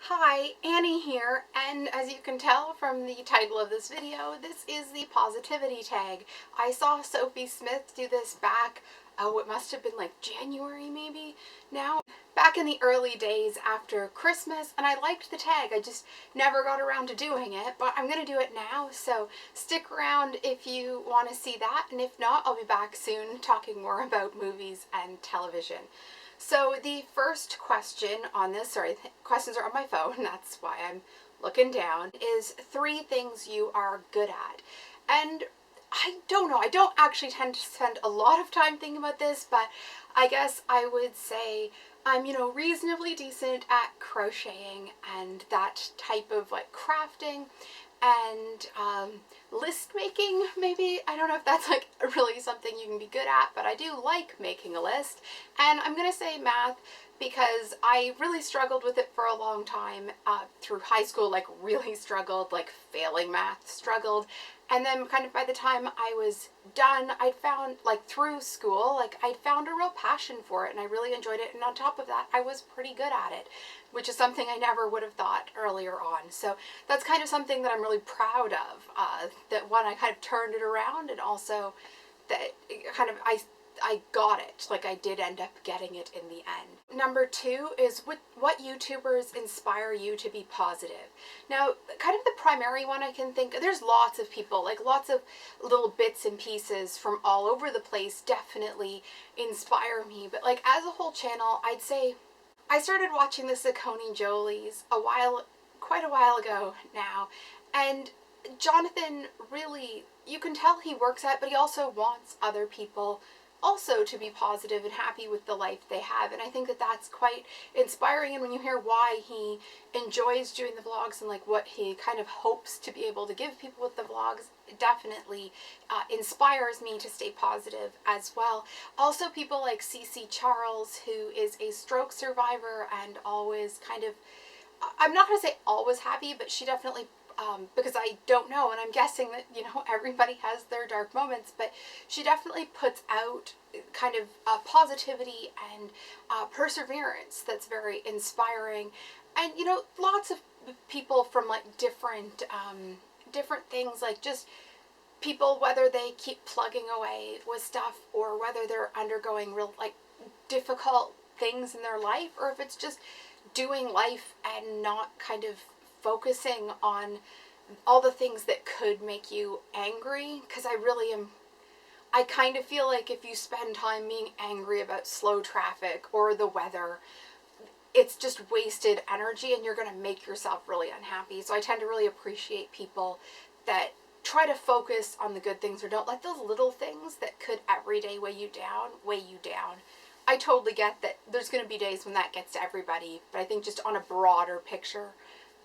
Hi, Annie here, and as you can tell from the title of this video, this is the positivity tag. I saw Sophie Smith do this back, it must have been like January maybe now, back in the early days after Christmas, and I liked the tag. I just never got around to doing it, but I'm going to do it now, so stick around if you want to see that, and if not, I'll be back soon talking more about movies and television. So the first question on this, questions are on my phone, that's why I'm looking down, is 3 things you are good at. And I don't know, I don't actually tend to spend a lot of time thinking about this, but I guess I would say I'm, reasonably decent at crocheting and that type of like crafting and list making, maybe. I don't know if that's like really something you can be good at, but I do like making a list. And I'm gonna say math because I really struggled with it for a long time through high school, like really struggled, like failing math, struggled. And then kind of by the time I was done, I'd found, like through school, like I'd found a real passion for it and I really enjoyed it. And on top of that, I was pretty good at it, which is something I never would have thought earlier on. So that's kind of something that I'm really proud of, that one, I kind of turned it around, and also that kind of I got it. Like I did end up getting it in the end. Number 2 is what YouTubers inspire you to be positive. Now, kind of the primary one I can think of, there's lots of people, like lots of little bits and pieces from all over the place definitely inspire me. But like as a whole channel, I'd say I started watching the Saucony Jolies quite a while ago now, and Jonathan really, you can tell he works at it, but he also wants other people also to be positive and happy with the life they have. And I think that that's quite inspiring. And when you hear why he enjoys doing the vlogs and like what he kind of hopes to be able to give people with the vlogs, it definitely inspires me to stay positive as well. Also people like CC Charles, who is a stroke survivor and always kind of, I'm not going to say always happy, but she definitely, because I don't know, and I'm guessing that, everybody has their dark moments, but she definitely puts out kind of positivity and perseverance that's very inspiring. And, lots of people from like different things, like just people, whether they keep plugging away with stuff or whether they're undergoing real like difficult things in their life, or if it's just doing life and not kind of focusing on all the things that could make you angry. Because I kind of feel like if you spend time being angry about slow traffic or the weather, it's just wasted energy and you're going to make yourself really unhappy. So I tend to really appreciate people that try to focus on the good things, or don't let those little things that could every day weigh you down. I totally get that there's going to be days when that gets to everybody, but I think just on a broader picture,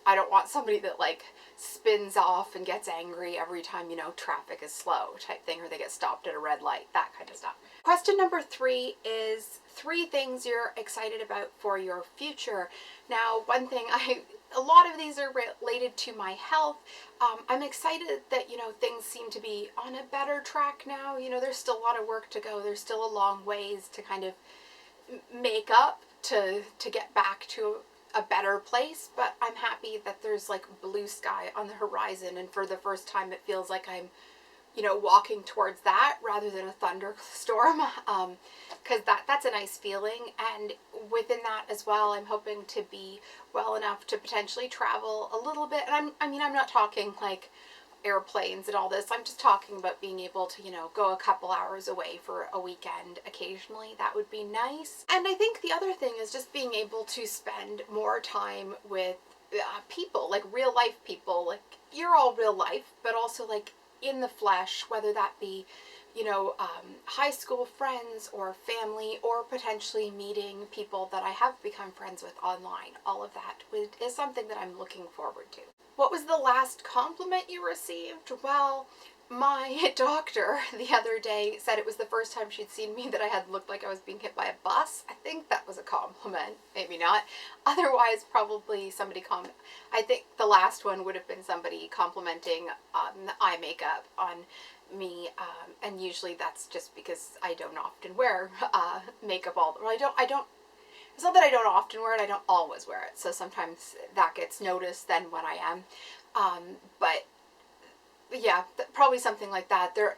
I don't want somebody that like spins off and gets angry every time, traffic is slow type thing, or they get stopped at a red light, that kind of stuff. Question number 3 is 3 things you're excited about for your future. Now, one thing a lot of these are related to my health. I'm excited that, things seem to be on a better track now. There's still a lot of work to go. There's still a long ways to kind of make up to get back to a better place, but I'm happy that there's like blue sky on the horizon, and for the first time it feels like I'm, walking towards that rather than a thunderstorm, because that's a nice feeling. And within that as well, I'm hoping to be well enough to potentially travel a little bit. And I'm not talking like airplanes and all this. I'm just talking about being able to, go a couple hours away for a weekend occasionally. That would be nice. And I think the other thing is just being able to spend more time with people, like real life people. Like, you're all real life, but also like in the flesh, whether that be, high school friends or family, or potentially meeting people that I have become friends with online. All of that is something that I'm looking forward to. What was the last compliment you received? Well, my doctor the other day said it was the first time she'd seen me that I had looked like I was being hit by a bus. I think that was a compliment, maybe not. Otherwise, probably somebody I think the last one would have been somebody complimenting the eye makeup on me, and usually that's just because I don't often wear makeup I don't It's not that I don't often wear it, I don't always wear it, so sometimes that gets noticed then when I am. But yeah, probably something like that. They're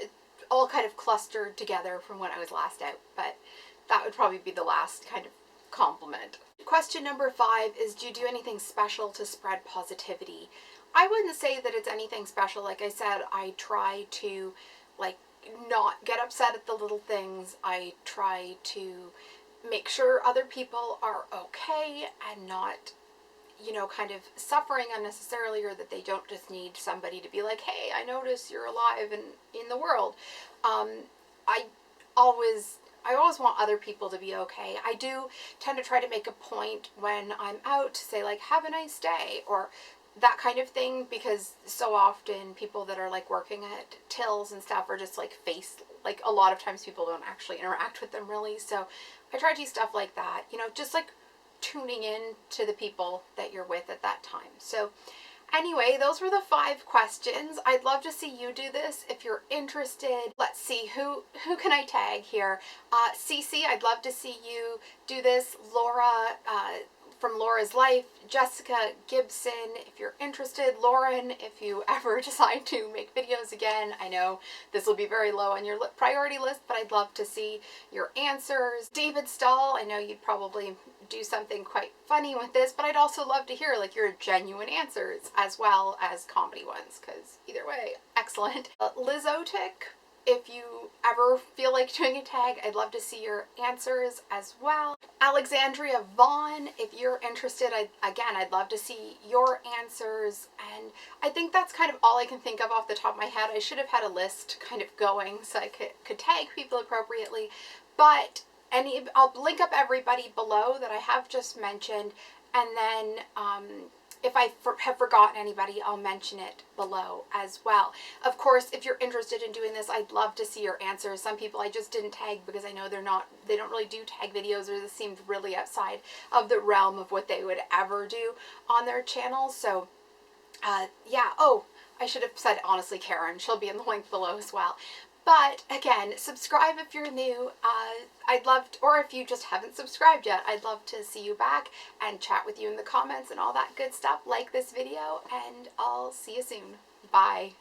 all kind of clustered together from when I was last out, but that would probably be the last kind of compliment. Question number 5 is, do you do anything special to spread positivity? I wouldn't say that it's anything special. Like I said, I try to like not get upset at the little things. I try to make sure other people are okay and not, you know, kind of suffering unnecessarily, or that they don't just need somebody to be like, hey, I notice you're alive and in the world. I always I always want other people to be okay. I do tend to try to make a point when I'm out to say, like, have a nice day, or that kind of thing, because so often people that are like working at tills and stuff are just like like a lot of times people don't actually interact with them really. So I try to do stuff like that, you know, just like tuning in to the people that you're with at that time. So anyway, those were the 5 questions. I'd love to see you do this if you're interested. Let's see, who can I tag here? Cece, I'd love to see you do this. Laura, from Laura's Life, Jessica Gibson, if you're interested. Lauren, if you ever decide to make videos again. I know this will be very low on your priority list, but I'd love to see your answers. David Stahl, I know you'd probably do something quite funny with this, but I'd also love to hear like your genuine answers as well as comedy ones, because either way, excellent. Lizotic, if you ever feel like doing a tag, I'd love to see your answers as well. Alexandria Vaughn, if you're interested, I'd love to see your answers. And I think that's kind of all I can think of off the top of my head. I should have had a list kind of going so I could tag people appropriately, but I'll link up everybody below that I have just mentioned, and then if I have forgotten anybody, I'll mention it below as well. Of course, if you're interested in doing this, I'd love to see your answers. Some people I just didn't tag because I know they don't really do tag videos, or this seemed really outside of the realm of what they would ever do on their channels. So yeah, oh, I should have said honestly Karen, she'll be in the link below as well. But again, subscribe if you're new. I'd love to, or if you just haven't subscribed yet, I'd love to see you back and chat with you in the comments and all that good stuff. Like this video, and I'll see you soon. Bye.